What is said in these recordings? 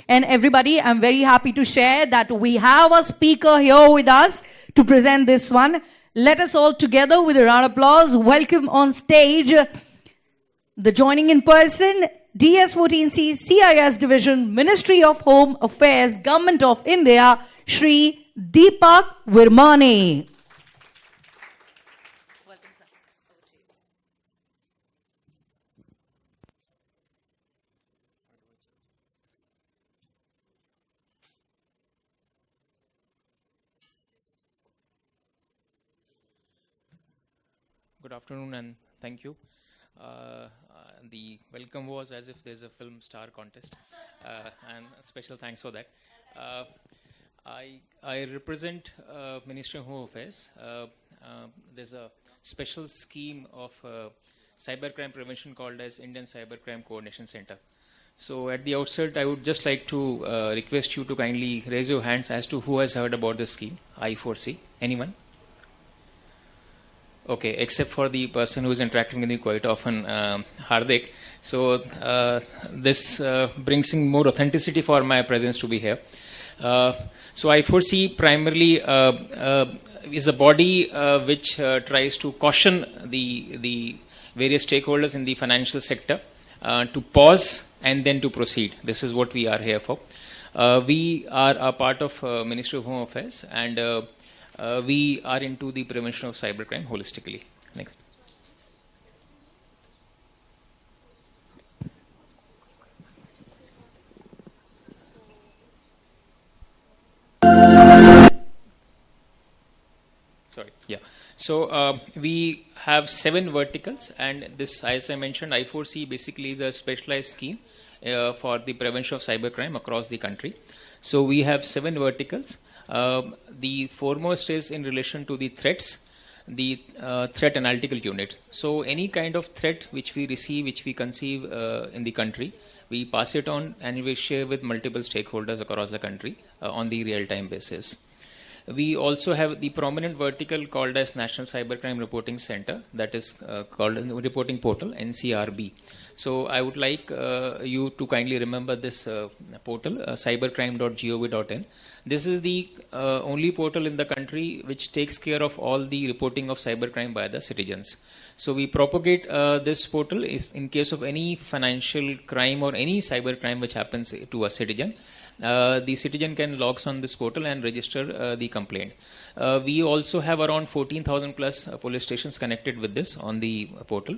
And everybody, I'm very happy to share that we have a speaker here with us to present this one. Let us all together with a round of applause welcome on stage the joining in person, DS14C CIS Division, Ministry of Home Affairs, Government of India, Shri Deepak Virmani. Welcome, sir. Over to you. Good afternoon and thank you. The welcome was as if there's a film star contest, and special thanks for that. I represent Ministry of Home Affairs. There's a special scheme of cybercrime prevention called as Indian Cybercrime Coordination Center. So at the outset, I would just like to request you to kindly raise your hands as to who has heard about this scheme, I4C. Anyone? Okay, except for the person who is interacting with me quite often, Hardik. So this brings in more authenticity for my presence to be here. So I4C primarily is a body which tries to caution the various stakeholders in the financial sector to pause and then to proceed. This is what we are here for. We are a part of Ministry of Home Affairs, and we are into the prevention of cybercrime holistically. Next. Sorry. Yeah. So we have 7 verticals, and this, as I mentioned, I4C basically is a specialized scheme for the prevention of cybercrime across the country. So we have 7 verticals. The foremost is in relation to the threats, the threat analytical unit. So any kind of threat which we receive, which we conceive in the country, we pass it on and we share with multiple stakeholders across the country on the real-time basis. We also have the prominent vertical called as National Cybercrime Reporting Center, that is called Reporting Portal, NCRB. So I would like you to kindly remember this portal, cybercrime.gov.in. This is the only portal in the country which takes care of all the reporting of cybercrime by the citizens. So we propagate this portal is in case of any financial crime or any cybercrime which happens to a citizen. The citizen can log on this portal and register the complaint. We also have around 14,000 plus police stations connected with this on the portal.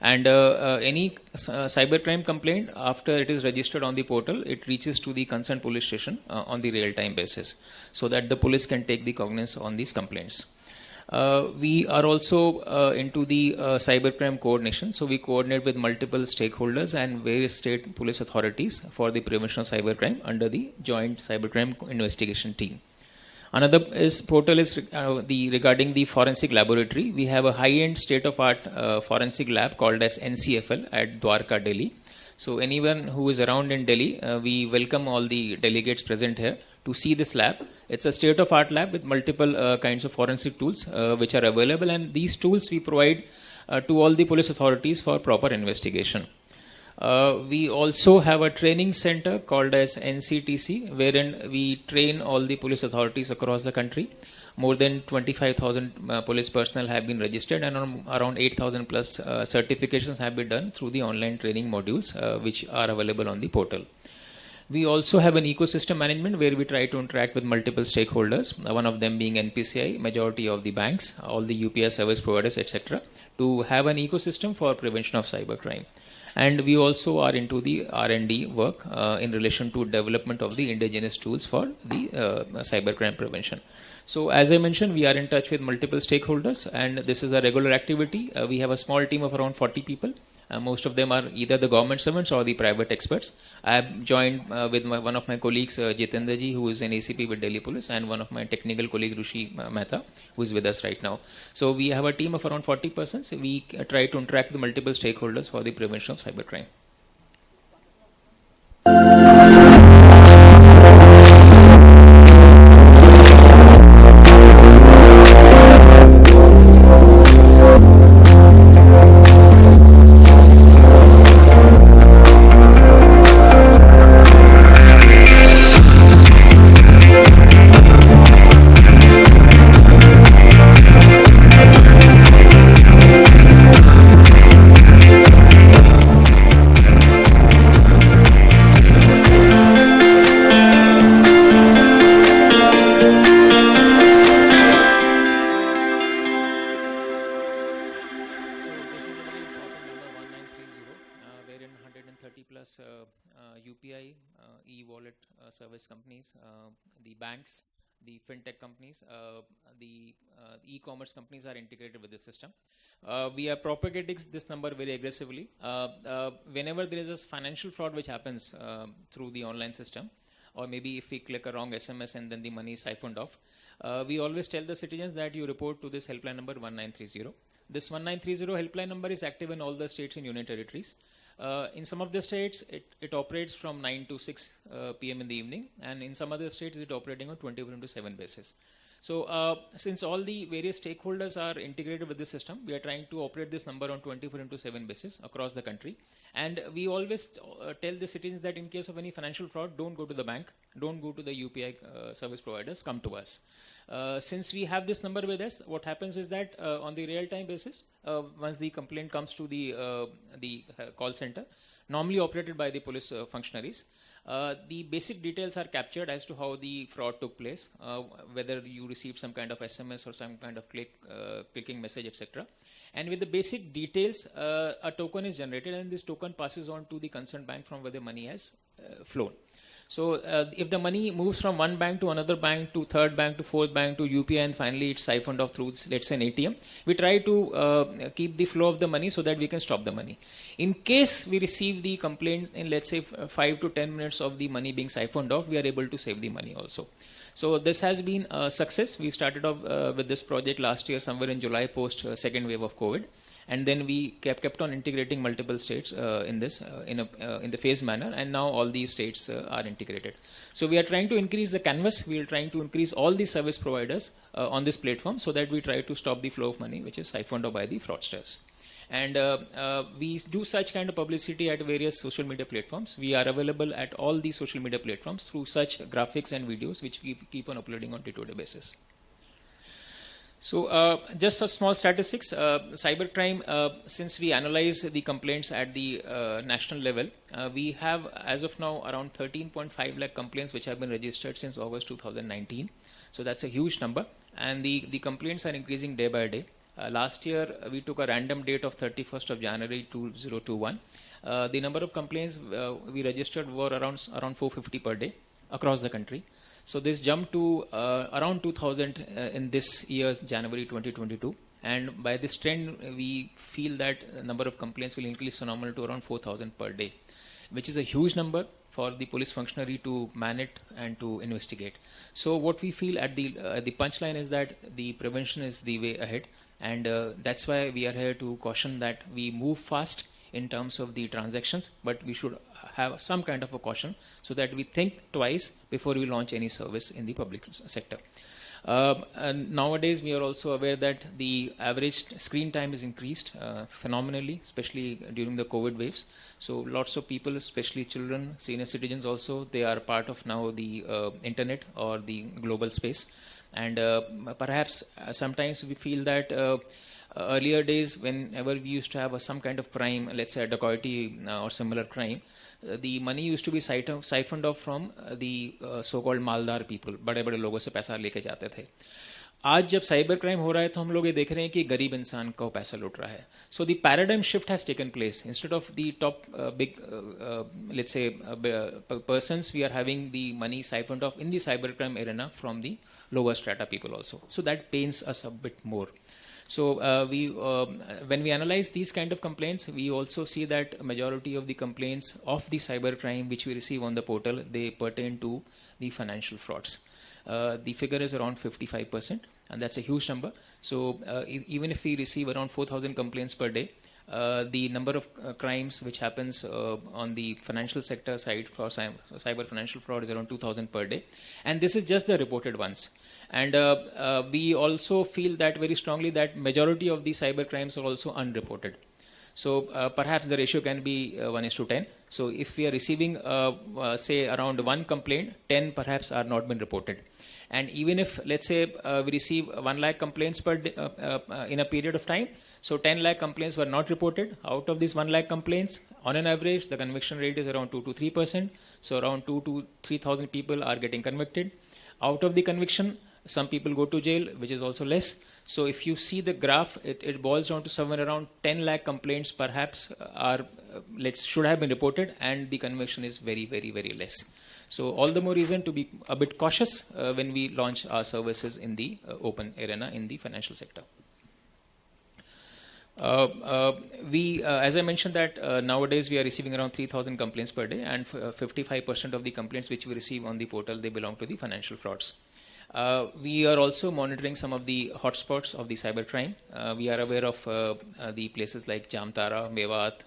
And any cybercrime complaint, after it is registered on the portal, it reaches to the concerned police station on the real-time basis, so that the police can take the cognizance on these complaints. We are also into the cybercrime coordination. So we coordinate with multiple stakeholders and various state police authorities for the prevention of cybercrime under the joint cybercrime investigation team. Another portal is regarding the forensic laboratory. We have a high-end state-of-art forensic lab called as NCFL at Dwarka, Delhi. So anyone who is around in Delhi, we welcome all the delegates present here to see this lab. It's a state-of-art lab with multiple kinds of forensic tools which are available, and these tools we provide to all the police authorities for proper investigation. We also have a training center called as NCTC, wherein we train all the police authorities across the country. More than 25,000 police personnel have been registered, and around 8,000 plus certifications have been done through the online training modules which are available on the portal. We also have an ecosystem management where we try to interact with multiple stakeholders, one of them being NPCI, majority of the banks, all the UPI service providers, etc., to have an ecosystem for prevention of cybercrime. And we also are into the R&D work in relation to development of the indigenous tools for the cybercrime prevention. So as I mentioned, we are in touch with multiple stakeholders, and this is a regular activity. We have a small team of around 40 people. Most of them are either the government servants or the private experts. I have joined with one of my colleagues, Jitendra ji, who is an ACP with Delhi Police, and one of my technical colleague, Shri Mehta, who is with us right now. So we have a team of around 40 persons. We try to interact with multiple stakeholders for the prevention of cybercrime. plus UPI, e-wallet service companies, the banks, the fintech companies, the e-commerce companies are integrated with the system. We are propagating this number very aggressively. Whenever there is a financial fraud which happens through the online system, or maybe if we click a wrong SMS and then the money is siphoned off, we always tell the citizens that you report to this helpline number 1930. This 1930 helpline number is active in all the states and union territories. In some of the states, it operates from 9 to 6 p.m. in the evening, and in some other states, it's operating on 24/7 basis. So, since all the various stakeholders are integrated with the system, we are trying to operate this number on 24/7 basis across the country. And we always tell the citizens that in case of any financial fraud, don't go to the bank, don't go to the UPI service providers, come to us. Since we have this number with us, what happens is that on the real-time basis, once the complaint comes to the call center, normally operated by the police functionaries, the basic details are captured as to how the fraud took place, whether you received some kind of SMS or some kind of clicking message, etc. And with the basic details, a token is generated, and this token passes on to the concerned bank from where the money has flown. So if the money moves from one bank to another bank to third bank to fourth bank to UPI and finally it's siphoned off through, let's say, an ATM, we try to keep the flow of the money so that we can stop the money. In case we receive the complaints in, let's say, 5 to 10 minutes of the money being siphoned off, we are able to save the money also. So this has been a success. We started off with this project last year somewhere in July post second wave of COVID. And then we kept on integrating multiple states in this in the phased manner, and now all these states are integrated. So we are trying to increase the canvas. We are trying to increase all the service providers on this platform so that we try to stop the flow of money which is siphoned off by the fraudsters. And we do such kind of publicity at various social media platforms. We are available at all the social media platforms through such graphics and videos which we keep on uploading on day-to-day basis. So just a small statistics, cybercrime, since we analyze the complaints at the national level, we have as of now around 13.5 lakh complaints which have been registered since August 2019. So that's a huge number, and the complaints are increasing day by day. Last year we took a random date of 31st of January 2021. The number of complaints we registered were around 450 per day across the country. So this jumped to around 2,000 in this year's January 2022. And by this trend, we feel that the number of complaints will increase phenomenal to around 4,000 per day, which is a huge number for the police functionary to man it and to investigate. So what we feel at the punchline is that the prevention is the way ahead. And that's why we are here to caution that we move fast in terms of the transactions, but we should have some kind of a caution so that we think twice before we launch any service in the public sector. And nowadays, we are also aware that the average screen time is increased phenomenally, especially during the COVID waves. So lots of people, especially children, senior citizens also, they are part of now the internet or the global space. And perhaps sometimes we feel that earlier days, whenever we used to have some kind of crime, let's say a dacoity or similar crime, the money used to be siphoned off from the so-called मालदार people, बड़े-बड़े लोगों से पैसा लेके जाते थे. आज जब साइबर क्राइम हो रहा है तो हम लोग ये देख रहे हैं कि गरीब इंसान को पैसा लुट रहा है. So the paradigm shift has taken place. Instead of the top big, let's say, persons, we are having the money siphoned off in the cybercrime arena from the lower strata people also. So that pains us a bit more. So when we analyze these kind of complaints, we also see that majority of the complaints of the cybercrime which we receive on the portal, they pertain to the financial frauds. The figure is around 55%, and that's a huge number. So even if we receive around 4,000 complaints per day, the number of crimes which happens on the financial sector side for cyber financial fraud is around 2,000 per day. And this is just the reported ones. And we also feel that very strongly that majority of the cyber crimes are also unreported. So perhaps the ratio can be 1:10. So if we are receiving, say, around 1 complaint, 10 perhaps are not been reported. And even if, let's say, we receive 1 lakh complaints per day, in a period of time, so 10 lakh complaints were not reported. Out of these 1 lakh complaints, on an average, the conviction rate is around 2 to 3%. So around 2 to 3,000 people are getting convicted. Out of the conviction, Some people go to jail, which is also less. So if you see the graph, it boils down to somewhere around 10 lakh complaints perhaps should have been reported, and the conviction is very, very, very less. So all the more reason to be a bit cautious when we launch our services in the open arena in the financial sector. As I mentioned that nowadays we are receiving around 3,000 complaints per day, and 55% of the complaints which we receive on the portal, they belong to the financial frauds. We are also monitoring some of the hotspots of the cybercrime. We are aware of the places like Jamtara, Mewat,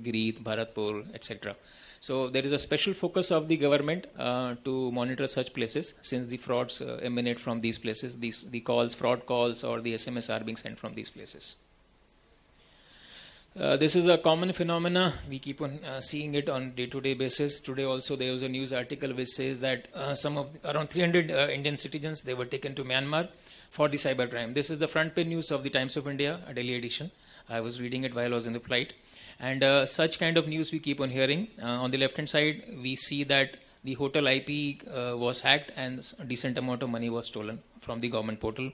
Girit, Bharatpur, etc. So there is a special focus of the government to monitor such places, since the frauds emanate from these places. The calls, fraud calls or the SMS are being sent from these places. This is a common phenomena. We keep on seeing it on day-to-day basis. Today also there was a news article which says that around 300 Indian citizens, they were taken to Myanmar for the cybercrime. This is the front page news of the Times of India, a Delhi edition. I was reading it while I was in the flight. And such kind of news we keep on hearing. On the left-hand side, we see that the hotel IP was hacked and a decent amount of money was stolen from the government portal.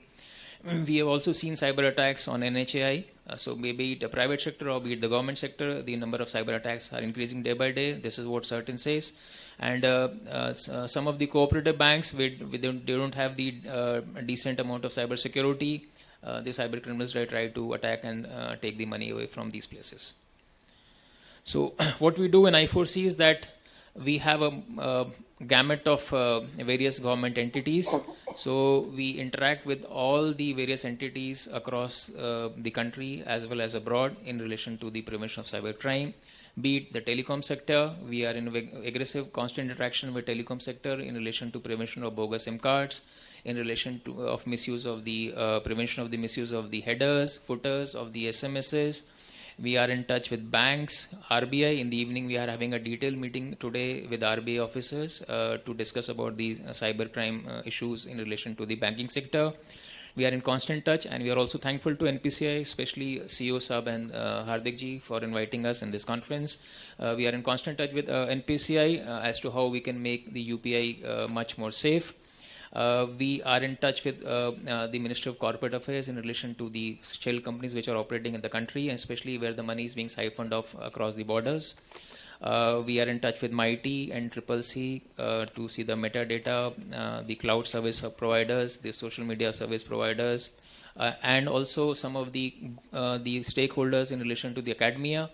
We have also seen cyber attacks on NHAI. So be it the private sector or be it the government sector, the number of cyber attacks are increasing day by day. This is what Certain says. And some of the cooperative banks, they don't have the decent amount of cyber security. The cyber criminals try to attack and take the money away from these places. So what we do in I4C is that we have a gamut of various government entities. So we interact with all the various entities across the country as well as abroad in relation to the prevention of cybercrime. Be it the telecom sector, we are in aggressive constant interaction with telecom sector in relation to prevention of bogus SIM cards, in relation to of misuse of the prevention of the misuse of the headers, footers of the SMSs. We are in touch with banks, RBI. In the evening, we are having a detailed meeting today with RBI officers to discuss about the cybercrime issues in relation to the banking sector. We are in constant touch, and we are also thankful to NPCI, especially CEO Sab and Hardik ji, for inviting us in this conference. We are in constant touch with NPCI as to how we can make the UPI much more safe. We are in touch with the Ministry of Corporate Affairs in relation to the shell companies which are operating in the country, especially where the money is being siphoned off across the borders. We are in touch with MIT and CCC to see the metadata, the cloud service providers, the social media service providers, and also some of the stakeholders in relation to the academia.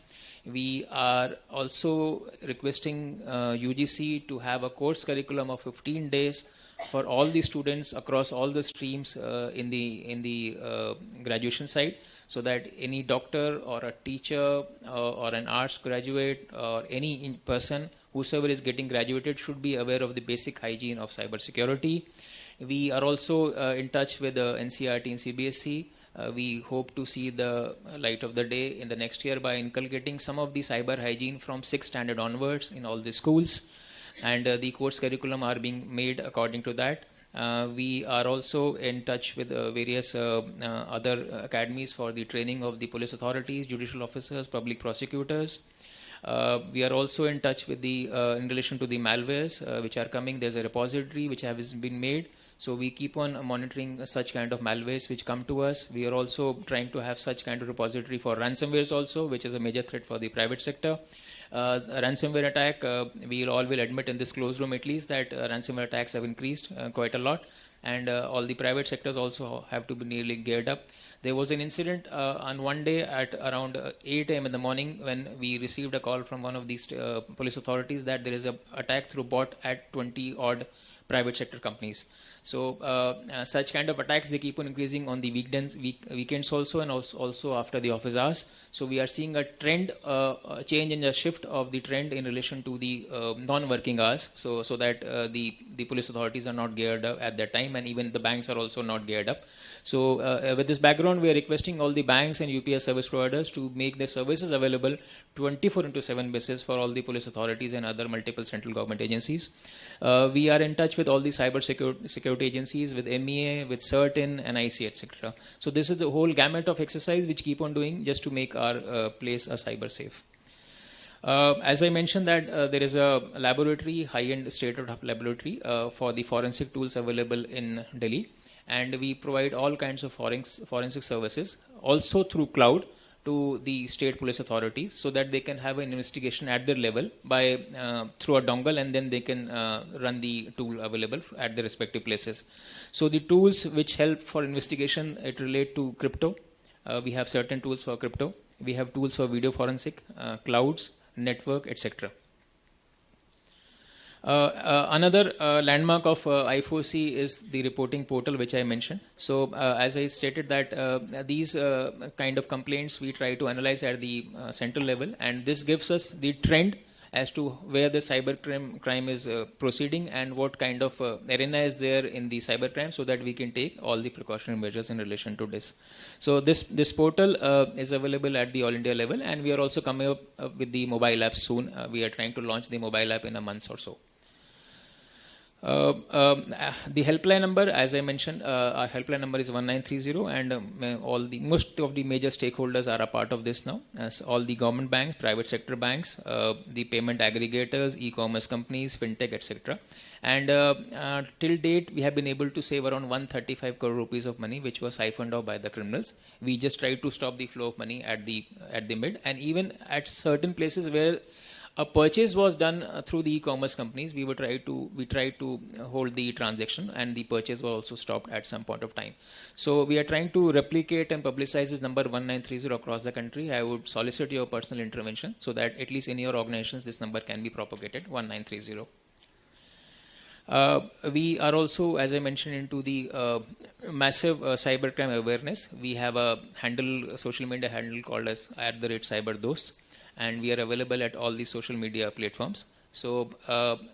We are also requesting UGC to have a course curriculum of 15 days for all the students across all the streams in the graduation side, so that any doctor or a teacher or an arts graduate or any person whosoever is getting graduated should be aware of the basic hygiene of cyber security. We are also in touch with NCERT and CBSE. We hope to see the light of the day in the next year by inculcating some of the cyber hygiene from 6th standard onwards in all the schools. And the course curriculum are being made according to that. We are also in touch with various other academies for the training of the police authorities, judicial officers, public prosecutors. We are also in touch with in relation to the malwares which are coming. There's a repository which has been made. So we keep on monitoring such kind of malwares which come to us. We are also trying to have such kind of repository for ransomwares also, which is a major threat for the private sector. A ransomware attack, we all will admit in this closed room at least that ransomware attacks have increased quite a lot, and all the private sectors also have to be nearly geared up. There was an incident on one day at around 8 a.m. in the morning when we received a call from one of these police authorities that there is an attack through bot at 20 odd private sector companies. So such kind of attacks, they keep on increasing on the weekends also, and also after the office hours. So we are seeing a trend, a change and a shift of the trend in relation to the non-working hours, so that the police authorities are not geared up at that time, and even the banks are also not geared up. So with this background, we are requesting all the banks and UPS service providers to make their services available 24/7 basis for all the police authorities and other multiple central government agencies. We are in touch with all the cyber security agencies, with MEA, with Certain, NIC, etc. So this is the whole gamut of exercise which keep on doing just to make our place a cyber safe. As I mentioned that there is a laboratory, high-end state-of-the-art laboratory for the forensic tools available in Delhi. and we provide all kinds of forensic services, also through cloud, to the state police authorities, so that they can have an investigation at their level by through a dongle, and then they can run the tool available at their respective places. So the tools which help for investigation, it relate to crypto. We have certain tools for crypto. We have tools for video clouds, network, etc. Another landmark of I4C is the reporting portal, which I mentioned. So as I stated that these kind of complaints we try to analyze at the central level, and this gives us the trend as to where the cybercrime is proceeding and what kind of arena is there in the cybercrime, so that we can take all the precautionary measures in relation to this. So this portal is available at the all India level, and we are also coming up with the mobile app soon. We are trying to launch the mobile app in a month or so. The helpline number, as I mentioned, our helpline number is 1930, and most of the major stakeholders are a part of this now, as all the government banks, private sector banks, the payment aggregators, e-commerce companies, fintech, etc. And till date, we have been able to save around 135 crore rupees of money, which was siphoned off by the criminals. We just tried to stop the flow of money at the mid, and even at certain places where a purchase was done through the e-commerce companies, we tried to hold the transaction, and the purchase was also stopped at some point of time. So we are trying to replicate and publicize this number 1930 across the country. I would solicit your personal intervention so that at least in your organizations this number can be propagated, 1930. We are also, as I mentioned, into the massive cybercrime awareness. We have a social media handle called as @cyberdost, and we are available at all the social media platforms. So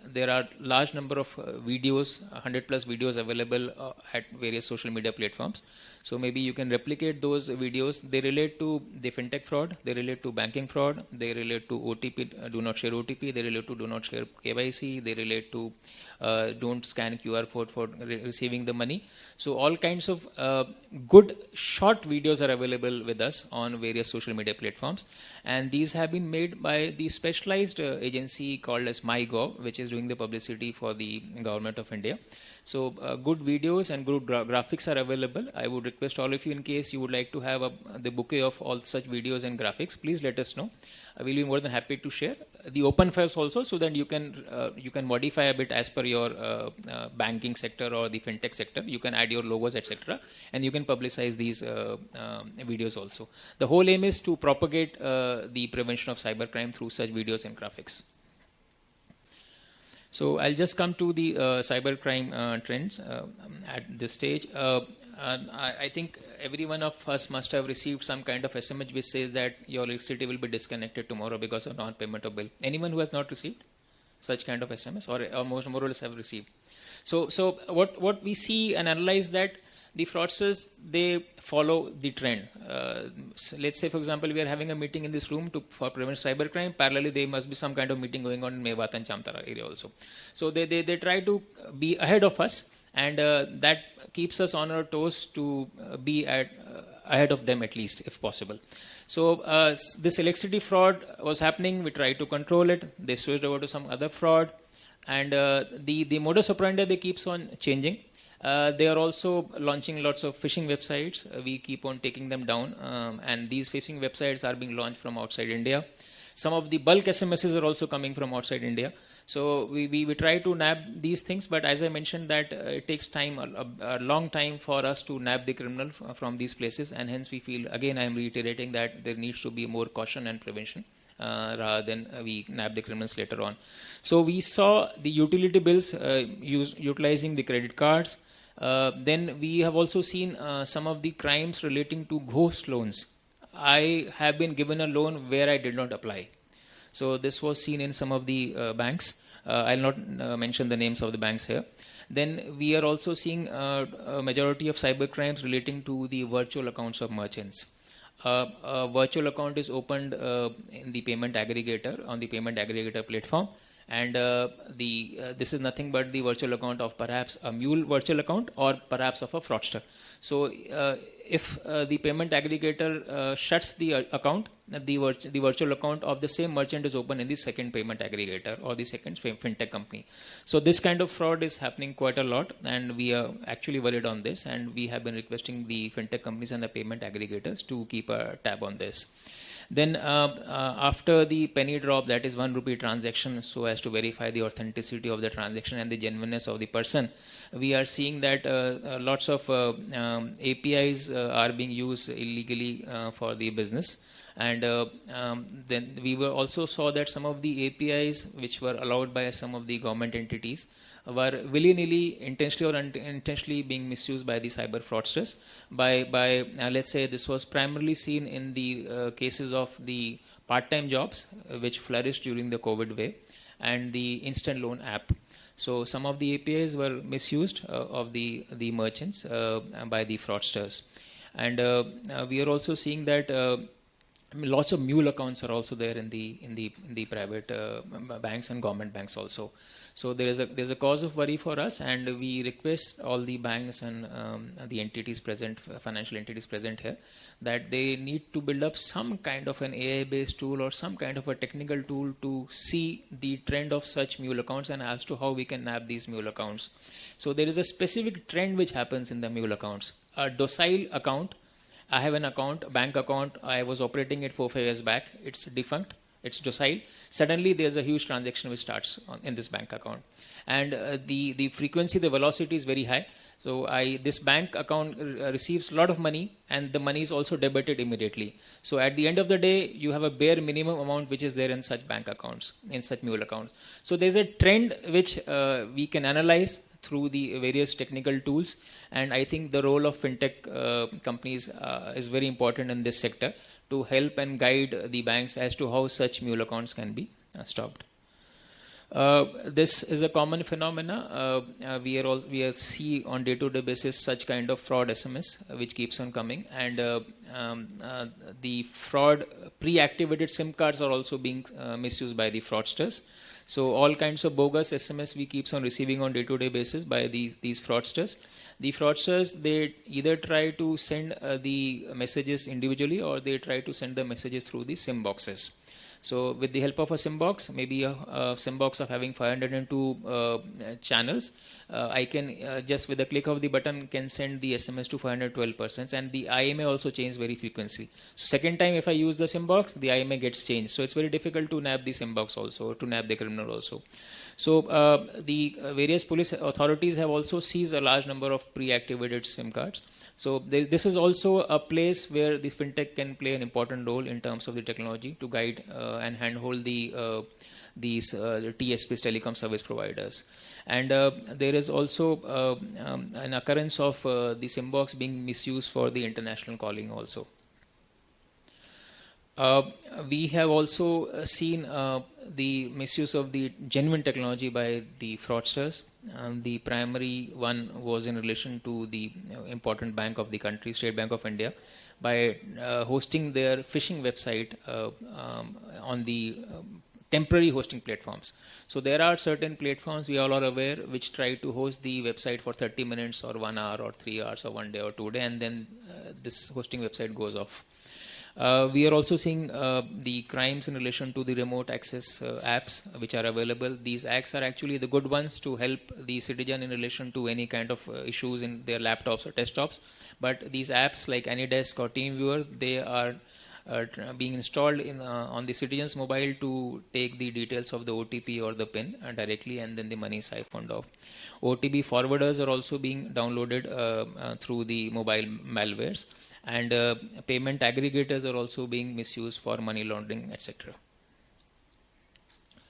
there are large number of videos, 100 plus videos available at various social media platforms. So maybe you can replicate those videos. They relate to the fintech fraud, they relate to banking fraud, they relate to OTP, do not share OTP, they relate to do not share KYC, they relate to don't scan QR code for receiving the money. So all kinds of good short videos are available with us on various social media platforms, and these have been made by the specialized agency called as MyGov, which is doing the publicity for the government of India. So good videos and good graphics are available. I would request all of you, in case you would like to have the bouquet of all such videos and graphics, please let us know. I will be more than happy to share the open files also, so that you can modify a bit as per your banking sector or the fintech sector. You can add your logos, etc., and you can publicize these videos also. The whole aim is to propagate the prevention of cybercrime through such videos and graphics. So I'll just come to the cybercrime trends at this stage. I think every one of us must have received some kind of SMS which says that your electricity will be disconnected tomorrow because of non-payment of bill. Anyone who has not received such kind of SMS, or more or less have received? So what we see and analyze that the fraudsters, they follow the trend. So let's say, for example, we are having a meeting in this room for prevent cybercrime. Parallelly, there must be some kind of meeting going on in Mewat and Chamtara area also. So they try to be ahead of us, and that keeps us on our toes to be ahead of them, at least, if possible. So this electricity fraud was happening. We tried to control it. They switched over to some other fraud, and the modus operandi, they keeps on changing. They are also launching lots of phishing websites. We keep on taking them down, and these phishing websites are being launched from outside India. Some of the bulk SMSs are also coming from outside India. So we try to nab these things, but as I mentioned that it takes time, a long time for us to nab the criminal from these places, and hence we feel, again I am reiterating, that there needs to be more caution and prevention rather than we nab the criminals later on. So we saw the utility bills utilizing the credit cards. Then we have also seen some of the crimes relating to ghost loans. I have been given a loan where I did not apply. So this was seen in some of the banks. I'll not mention the names of the banks here. Then we are also seeing a majority of cyber crimes relating to the virtual accounts of merchants. A virtual account is opened in the payment aggregator, on the payment aggregator platform, And this is nothing but the virtual account of perhaps a mule virtual account or perhaps of a fraudster. So if the payment aggregator shuts the account, the virtual account of the same merchant is open in the second payment aggregator or the second fintech company. So this kind of fraud is happening quite a lot, and we are actually worried on this, and we have been requesting the fintech companies and the payment aggregators to keep a tab on this. Then after the penny drop, that is 1 rupee transaction, so as to verify the authenticity of the transaction and the genuineness of the person, we are seeing that lots of APIs are being used illegally for the business. And then we were also saw that some of the APIs which were allowed by some of the government entities were willy-nilly, intentionally or unintentionally being misused by the cyber fraudsters. By let's say this was primarily seen in the cases of the part-time jobs which flourished during the COVID wave and the instant loan app. So some of the APIs were misused of the merchants by the fraudsters. And we are also seeing that lots of mule accounts are also there in the private banks and government banks also. So there's a cause of worry for us, and we request all the banks and the entities present, financial entities present here, that they need to build up some kind of an AI-based tool or some kind of a technical tool to see the trend of such mule accounts and as to how we can nab these mule accounts. So there is a specific trend which happens in the mule accounts. A docile account, I have an account, a bank account, I was operating it 4-5 years back, it's defunct, it's docile. Suddenly there's a huge transaction which starts in this bank account. And the frequency, the velocity is very high. So this bank account receives a lot of money, and the money is also debited immediately. So at the end of the day, you have a bare minimum amount which is there in such bank accounts, in such mule accounts. So there's a trend which we can analyze through the various technical tools, and I think the role of fintech companies is very important in this sector to help and guide the banks as to how such mule accounts can be stopped. This is a common phenomena. We see on day-to-day basis such kind of fraud SMS which keeps on coming, and the fraud pre-activated SIM cards are also being misused by the fraudsters. So all kinds of bogus SMS we keeps on receiving on day-to-day basis by these fraudsters. The fraudsters, they either try to send the messages individually, or they try to send the messages through the SIM boxes. So with the help of a SIM box, maybe a SIM box of having 502 channels, I can just with a click of the button can send the SMS to 512 persons, and the IMA also changes very frequently. So second time if I use the SIM box, the IMA gets changed. So it's very difficult to nab the SIM box also, to nab the criminal also. So the various police authorities have also seized a large number of pre-activated SIM cards. So this is also a place where the fintech can play an important role in terms of the technology to guide and handhold these TSPs, telecom service providers. And there is also an occurrence of the SIM box being misused for the international calling also. We have also seen the misuse of the genuine technology by the fraudsters. The primary one was in relation to the important bank of the country, State Bank of India, by hosting their phishing website on the temporary hosting platforms. So there are certain platforms, we all are aware, which try to host the website for 30 minutes or 1 hour or 3 hours or 1 day or 2 days, and then this hosting website goes off. We are also seeing the crimes in relation to the remote access apps which are available. These apps are actually the good ones to help the citizen in relation to any kind of issues in their laptops or desktops. But these apps like AnyDesk or TeamViewer, they are being installed on the citizen's mobile to take the details of the OTP or the PIN directly, and then the money is siphoned off. OTP forwarders are also being downloaded through the mobile malwares. And payment aggregators are also being misused for money laundering, etc.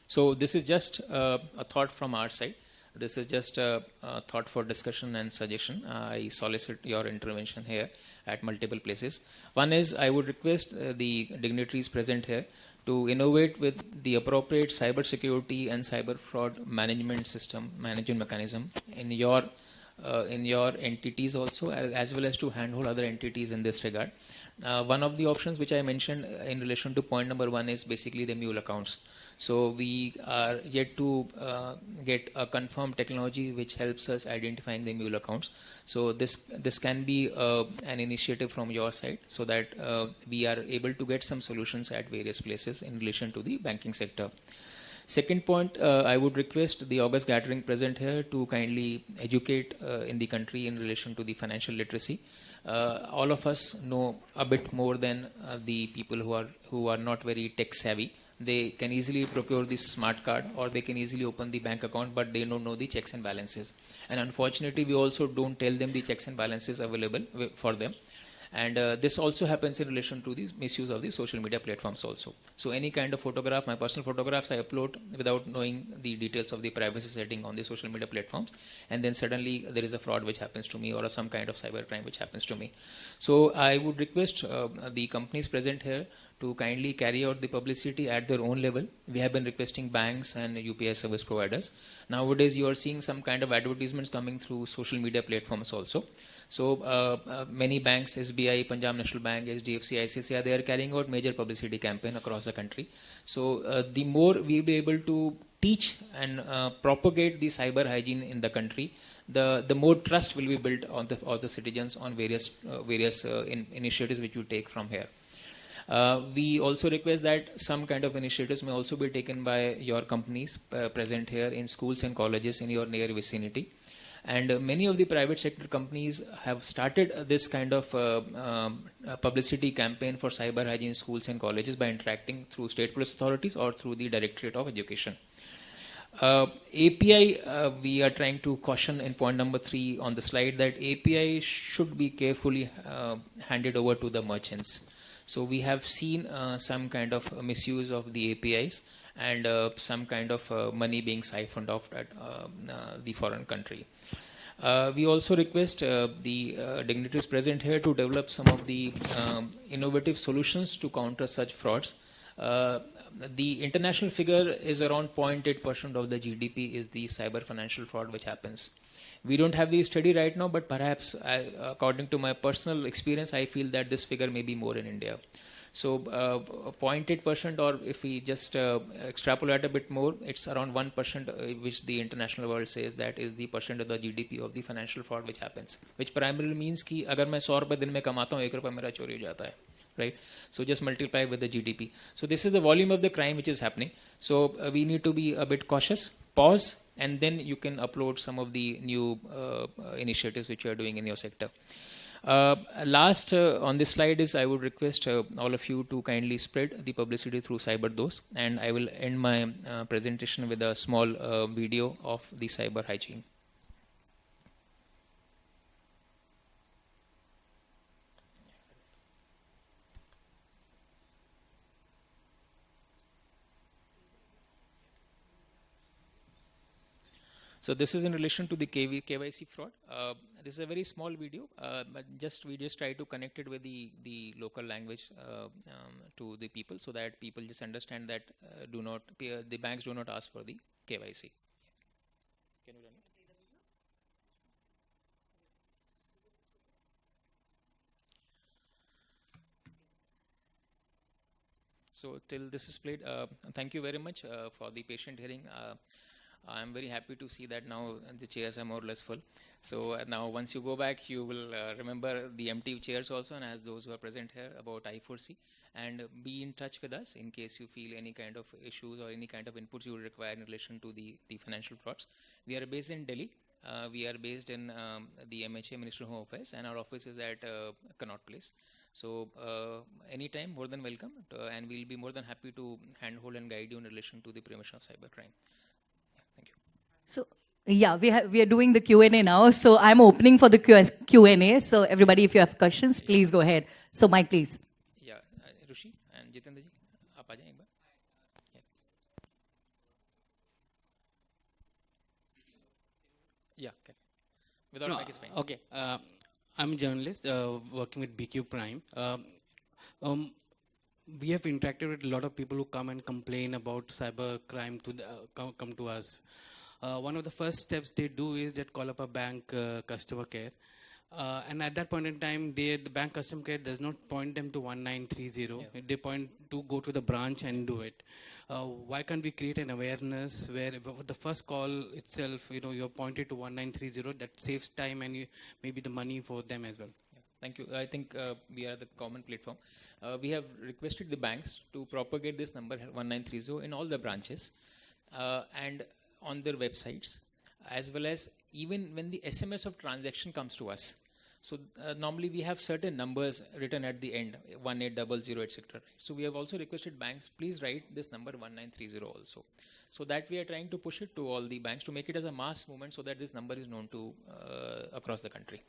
So this is just a thought from our side. This is just a thought for discussion and suggestion. I solicit your intervention here at multiple places. One is, I would request the dignitaries present here to innovate with the appropriate cyber security and cyber fraud management system, management mechanism in your entities also, as well as to handhold other entities in this regard. One of the options which I mentioned in relation to point number 1 is basically the mule accounts. So we are yet to get a confirmed technology which helps us identifying the mule accounts. So this can be an initiative from your side, so that we are able to get some solutions at various places in relation to the banking sector. Second point, I would request the August gathering present here to kindly educate in the country in relation to the financial literacy. All of us know a bit more than the people who are not very tech savvy. They can easily procure this smart card, or they can easily open the bank account, but they don't know the checks and balances. And unfortunately, we also don't tell them the checks and balances available for them. And this also happens in relation to the misuse of the social media platforms also. So any kind of photograph, my personal photographs, I upload without knowing the details of the privacy setting on the social media platforms. And then suddenly there is a fraud which happens to me, or some kind of cybercrime which happens to me. So I would request the companies present here to kindly carry out the publicity at their own level. We have been requesting banks and UPI service providers. Nowadays, you are seeing some kind of advertisements coming through social media platforms also. So many banks, SBI, Punjab National Bank, HDFC, ICICI, they are carrying out major publicity campaign across the country. So the more we will be able to teach and propagate the cyber hygiene in the country, the more trust will be built on the citizens on various initiatives which you take from here. We also request that some kind of initiatives may also be taken by your companies present here in schools and colleges in your near vicinity. And many of the private sector companies have started this kind of publicity campaign for cyber hygiene in schools and colleges by interacting through state police authorities or through the Directorate of Education. API, we are trying to caution in point number 3 on the slide that API should be carefully handed over to the merchants. So we have seen some kind of misuse of the APIs and some kind of money being siphoned off at the foreign country. We also request the dignitaries present here to develop some of the innovative solutions to counter such frauds. The international figure is around 0.8% of the GDP is the cyber financial fraud which happens. We don't have the study right now, but perhaps according to my personal experience, I feel that this figure may be more in India. So 0.8%, or if we just extrapolate a bit more, it's around 1%, which the international world says that is the percent of the GDP of the financial fraud which happens, which primarily means कि अगर मैं 100 रुपए दिन में कमाता हूँ, 1 रुपया मेरा चोरी हो जाता है, right? So just multiply with the GDP. So this is the volume of the crime which is happening. So we need to be a bit cautious, pause, and then you can upload some of the new initiatives which you are doing in your sector. Last on this slide is I would request all of you to kindly spread the publicity through CyberDose, and I will end my presentation with a small video of the cyber hygiene. So this is in relation to the KYC fraud. This is a very small video, but we just try to connect it with the local language to the people, so that people just understand that the banks do not ask for the KYC. Can you run it? So till this is played, thank you very much for the patient hearing. I'm very happy to see that now the chairs are more or less full. So now once you go back, you will remember the empty chairs also, and as those who are present here about I4C, and be in touch with us in case you feel any kind of issues or any kind of inputs you will require in relation to the financial frauds. We are based in Delhi. We are based in the MHA Ministry of Home Affairs, and our office is at Connaught Place. So anytime, more than welcome, and we'll be more than happy to handhold and guide you in relation to the prevention of cybercrime. Thank you. So yeah, we are doing the Q&A now. So I'm opening for the Q&A. So everybody, if you have questions, please go ahead. So Mike, please. Yeah, Rushi and Jitendra ji, आप आ जाएं एक बार. Yeah, okay. Without mic is fine. Okay, I'm a journalist working with BQ Prime. We have interacted with a lot of people who come and complain about cybercrime come to us. One of the first steps they do is that call up a bank customer care. And at that point in time, the bank customer care does not point them to 1930. They point to go to the branch and do it. Why can't we create an awareness where the first call itself, you're pointed to 1930, that saves time and maybe the money for them as well. Thank you. I think we are the common platform. We have requested the banks to propagate this number 1930 in all the branches and on their websites, as well as even when the SMS of transaction comes to us. So normally we have certain numbers written at the end, 1800, etc. Right? So we have also requested banks, please write this number 1930 also. So that we are trying to push it to all the banks to make it as a mass movement so that this number is known to across the country.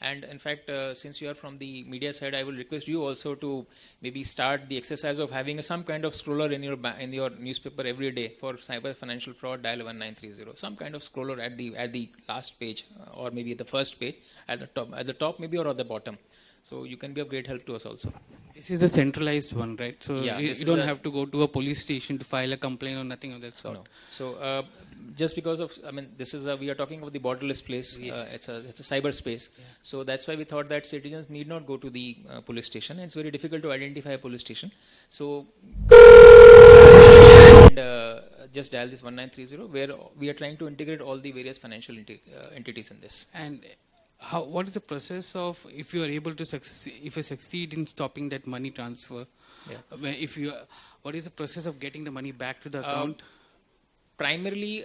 And in fact, since you are from the media side, I will request you also to maybe start the exercise of having some kind of scroller in your newspaper every day for cyber financial fraud. Dial 1930. Some kind of scroller at the last page, or maybe the first page at the top maybe, or at the bottom. So you can be of great help to us also. This is a centralized one, right? So Yeah, you don't have to go to a police station to file a complaint or nothing of that sort. No. So just because of, this is we are talking about the borderless place. Yes. It's a cyberspace. Yeah. So that's why we thought that citizens need not go to the police station. It's very difficult to identify a police station. So and just dial this 1930, where we are trying to integrate all the various financial entities in this. And what is the process of, if you are able to succeed in stopping that money transfer? Yeah. What is the process of getting the money back to the account? Primarily,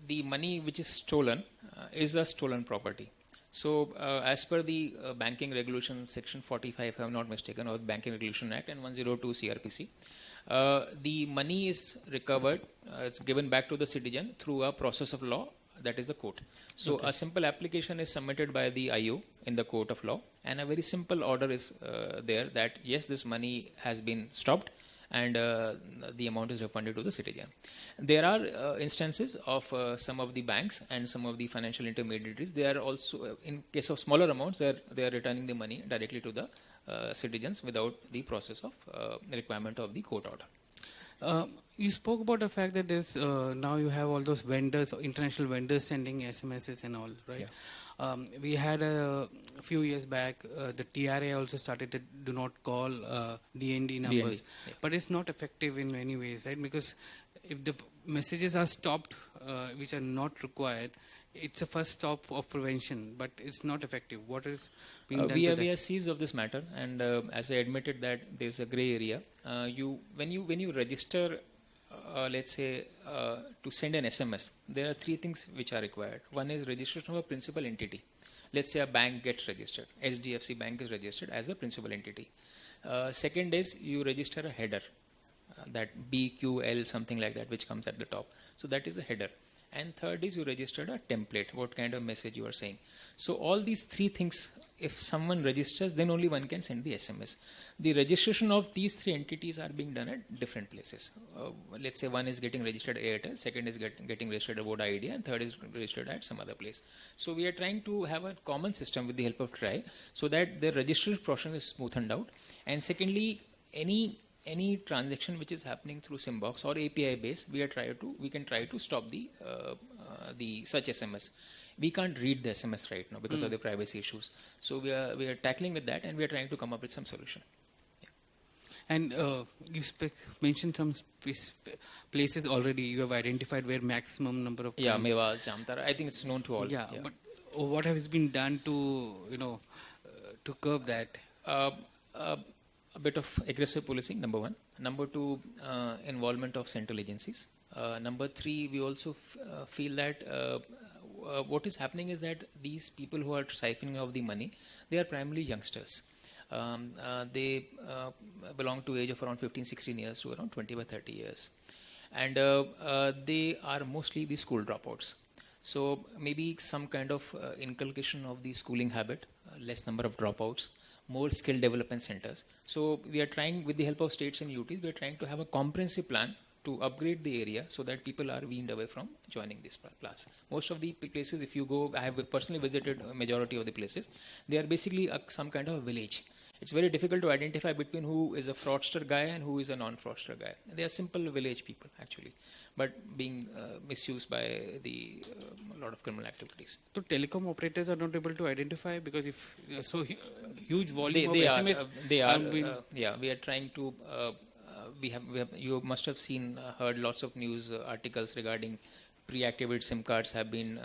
the money which is stolen is a stolen property. So, as per the banking regulation, section 45, if I am not mistaken, or Banking Regulation Act, and 102 CRPC, the money is recovered, it's given back to the citizen through a process of law, that is the court. So, a simple application is submitted by the IO in the court of law, and a very simple order is there that yes, this money has been stopped, and the amount is refunded to the citizen. There are instances of some of the banks and some of the financial intermediaries. They are also, in case of smaller amounts, they are returning the money directly to the citizens without the process of requirement of the court order. You spoke about the fact that there's now you have all those vendors, international vendors sending SMSs and all, right? Yeah. We had a few years back, the TRA also started to do not call DND numbers, yeah. But it's not effective in many ways, right? Because if the messages are stopped, which are not required, it's a first stop of prevention, but it's not effective. What is being done? We are seized of this matter, and as I admitted that there's a gray area. When you register, let's say to send an SMS, there are three things which are required. One is registration of a principal entity. Let's say a bank gets registered. HDFC Bank is registered as a principal entity. Second is you register a header, that BQL something like that, which comes at the top. So that is a header. And third is you registered a template, what kind of message you are saying. So all these three things, if someone registers, then only one can send the SMS. The registration of these three entities are being done at different places. Let's say one is getting registered at Airtel, second is getting registered at Voda Idea, and third is registered at some other place. So we are trying to have a common system with the help of TRI so that the registration process is smoothened out. And secondly, any transaction which is happening through Simbox or API base, we can try to stop the such SMS. We can't read the SMS right now because of the privacy issues. So we are tackling with that, and we are trying to come up with some solution. Yeah. And you mentioned some places already. You have identified where maximum number of Mewal, Jamtara. I think it's known to all. Yeah. But what has been done to to curb that? A bit of aggressive policing, number one. Number two, involvement of central agencies. Number three, we also feel that what is happening is that these people who are siphoning off the money, they are primarily youngsters. They belong to age of around 15-16 years to around 20 or 30 years. And they are mostly the school dropouts. So maybe some kind of inculcation of the schooling habit, less number of dropouts, more skill development centers. So we are trying, with the help of states and UTs, we are trying to have a comprehensive plan to upgrade the area so that people are weaned away from joining this class. Most of the places, if you go, I have personally visited a majority of the places, they are basically some kind of a village. It's very difficult to identify between who is a fraudster guy and who is a non-fraudster guy. They are simple village people actually, but being misused by a lot of criminal activities. So telecom operators are not able to identify because if huge volume They of are, SMS they are, being yeah, we are trying to, we have, you must have seen, heard lots of news articles regarding pre-activated SIM cards have been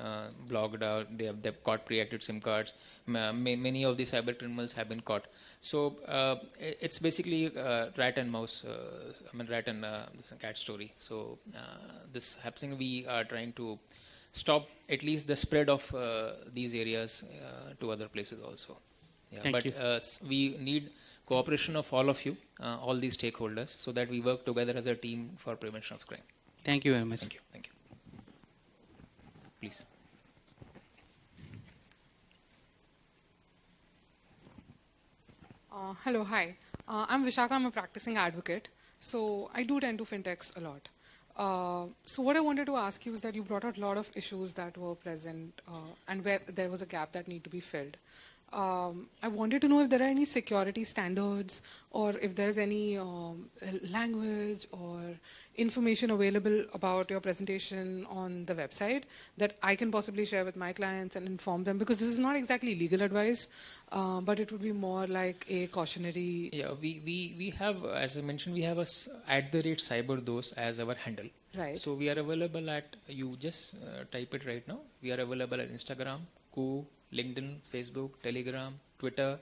blocked out. They've caught pre-activated SIM cards. Many of the cyber criminals have been caught. So it's basically rat and mouse, rat and cat story. So this happening, we are trying to stop at least the spread of these areas to other places also. Yeah, Thank you. We need cooperation of all of you, all these stakeholders, so that we work together as a team for prevention of crime. Thank you very much. Thank you. Thank you. Please. Hello, hi. I'm Vishaka. I'm a practicing advocate. So I do tend to fintechs a lot. So what I wanted to ask you is that you brought out a lot of issues that were present and where there was a gap that need to be filled. I wanted to know if there are any security standards or if there's any language or information available about your presentation on the website that I can possibly share with my clients and inform them, because this is not exactly legal advice, but it would be more like a cautionary. Yeah, we have, as I mentioned, we have @cyberdos as our handle. Right. So we are available at, you just type it right now. We are available at Instagram, LinkedIn, Facebook, Telegram, Twitter,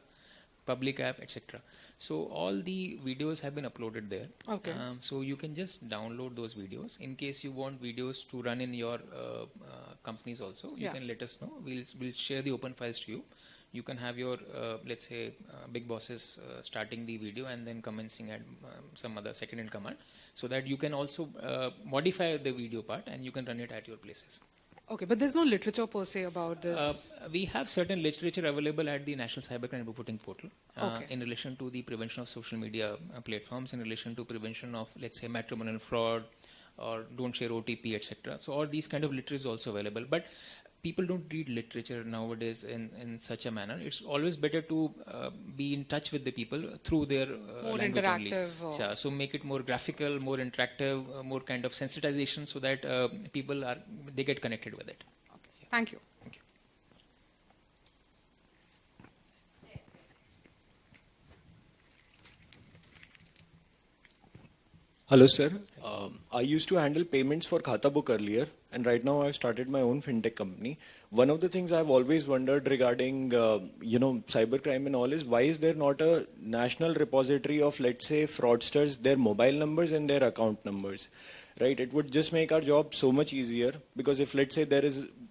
public app, etc. So all the videos have been uploaded there. Okay. So you can just download those videos. In case you want videos to run in your companies also, you can let us know. We'll share the open files to you. You can have your, let's say, big bosses starting the video and then commencing at some other second in command, so that you can also modify the video part and you can run it at your places. Okay, but there's no literature per se about this. We have certain literature available at the National Cybercrime Reporting Portal in relation to the prevention of social media platforms, in relation to prevention of, let's say, matrimonial fraud or don't share OTP, etc. So all these kind of literature is also available. But people don't read literature nowadays in such a manner. It's always better to be in touch with the people through their More language interactive. only. So make it more graphical, more interactive, more kind of sensitization, so that people they get connected with it. Okay. Thank you. Thank you. Hello, sir. I used to handle payments for Khata Book earlier, and right now I've started my own fintech company. One of the things I've always wondered regarding, cybercrime and all is, why is there not a national repository of, let's say, fraudsters, their mobile numbers and their account numbers, right? It would just make our job so much easier, because if, let's say,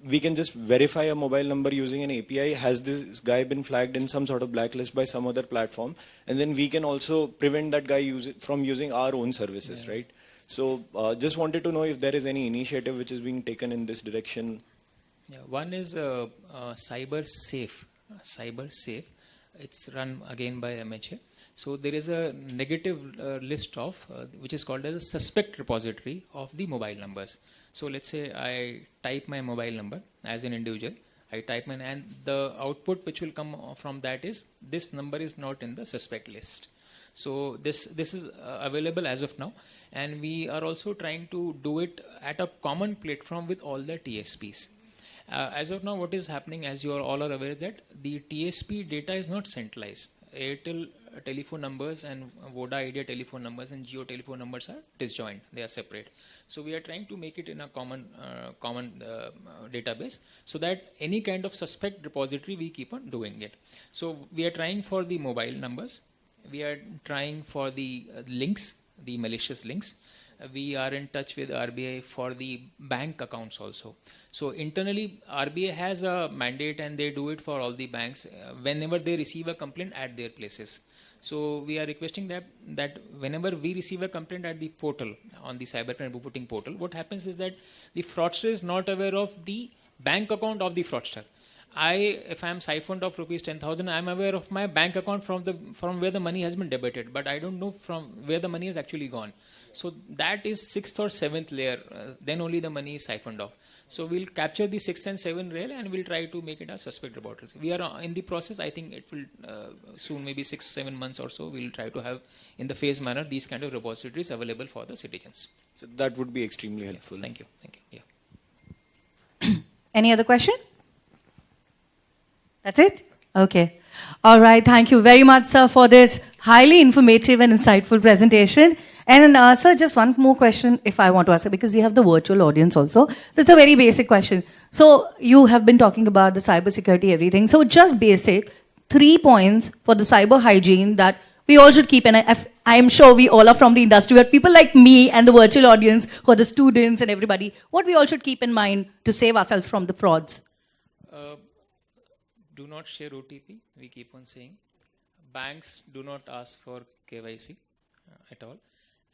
we can just verify a mobile number using an API. Has this guy been flagged in some sort of blacklist by some other platform? And then we can also prevent that guy from using our own services, right? So just wanted to know if there is any initiative which is being taken in this direction. Yeah, one is CyberSafe. CyberSafe. It's run again by MHA. So there is a negative list of which is called as a suspect repository of the mobile numbers. So let's say I type my mobile number as an individual. I type my, and the output which will come from that is this number is not in the suspect list. So this is available as of now, and we are also trying to do it at a common platform with all the TSPs. As of now, what is happening, as you all are aware, that the TSP data is not centralized. Airtel telephone numbers and Voda Idea telephone numbers and Jio telephone numbers are disjoint. They are separate. So we are trying to make it in a common database, so that any kind of suspect repository we keep on doing it. So we are trying for the mobile numbers. We are trying for the links, the malicious links. We are in touch with RBI for the bank accounts also. So internally, RBI has a mandate and they do it for all the banks whenever they receive a complaint at their places. So we are requesting that whenever we receive a complaint at the portal, on the Cybercrime Reporting Portal, what happens is that the fraudster is not aware of the bank account of the fraudster. if I'm siphoned off rupees 10,000, I'm aware of my bank account from where the money has been debited, but I don't know from where the money has actually gone. So that is 6th or 7th layer. Then only the money is siphoned off. So we'll capture the 6th and 7th layer and we'll try to make it a suspect repository. We are in the process. I think it will soon, maybe 6-7 months or so, we'll try to have in the phase manner these kind of repositories available for the citizens. So that would be extremely helpful. Thank you. Thank you. Yeah. Any other question? That's it? Okay. All right. Thank you very much, sir, for this highly informative and insightful presentation. And sir, just one more question if I want to ask, because we have the virtual audience also. This is a very basic question. So you have been talking about the cybersecurity, everything. So just basic, 3 points for the cyber hygiene that we all should keep. And I am sure we all are from the industry, but people like me and the virtual audience, or the students and everybody, what we all should keep in mind to save ourselves from the frauds. Do not share OTP, we keep on saying. Banks do not ask for KYC at all.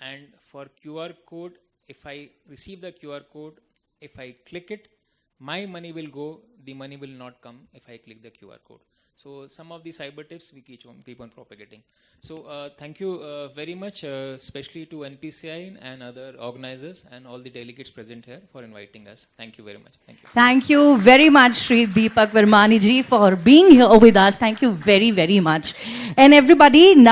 And for QR code, if I receive the QR code, if I click it, my money will go, the money will not come if I click the QR code. So some of the cyber tips we keep on propagating. So thank you very much, especially to NPCI and other organizers and all the delegates present here for inviting us. Thank you very much. Thank you. Thank you very much, Shri, Deepak, Virmani ji, for being here with us. Thank you very, very much. And everybody, now